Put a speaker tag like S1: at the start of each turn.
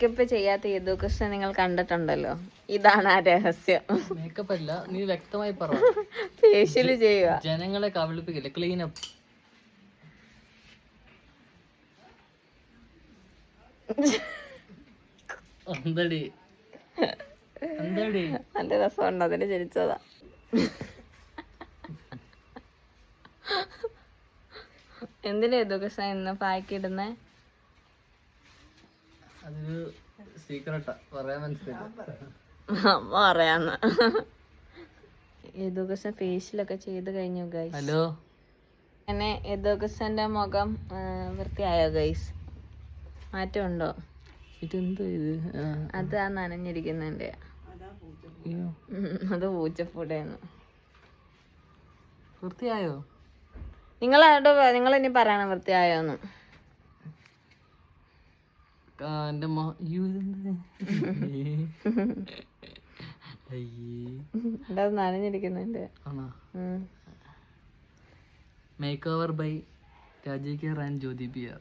S1: Makeup ചെയ്യാത്ത യദുകൃഷ്ണൻ നിങ്ങൾ കണ്ടിട്ടുണ്ടല്ലോ, ഇതാണ് ആ രഹസ്യം.
S2: മേക്കപ്പ് അല്ല, നീ വ്യക്തമായി പറ.
S1: ഫേഷ്യല് ചെയ്യുക,
S2: ജനങ്ങളെ കവിളിപ്പിക്കില്ല. ക്ലീനപ്പ്. എന്തടി എന്തടി
S1: നല്ല രസമുണ്ട്, അതിന് ചിരിച്ചതാ. എന്തിനാ യദുകൃഷ്ണൻ ഇന്ന് പാക്കിടുന്നേ?
S2: അതൊരു സീക്രട്ടാ, പറയാൻ മനസ്സിലായി.
S1: അമ്മ പറയാന്ന്. യദുകൃഷ്ണൻ ഫേഷ്യലൊക്കെ ചെയ്ത് കഴിഞ്ഞു ഗൈസ്.
S2: ഹലോ.
S1: അങ്ങനെ യദുകൃഷ്ണന്റെ മുഖം വൃത്തിയായോ ഗൈസ്? മാറ്റമുണ്ടോ?
S2: ഇതെന്താ ഇത്?
S1: അത് ആ നനഞ്ഞിരിക്കുന്നതിന്റെ, അത് പൂച്ചപ്പൂടേന്ന്.
S2: വൃത്തിയായോ?
S1: നിങ്ങൾ ഇനി പറയണം വൃത്തിയായോന്ന്.
S2: എന്റെ
S1: അത് നനഞ്ഞിരിക്കുന്നതിന്റെ.
S2: Make over by Rajekar and Jyothi PR.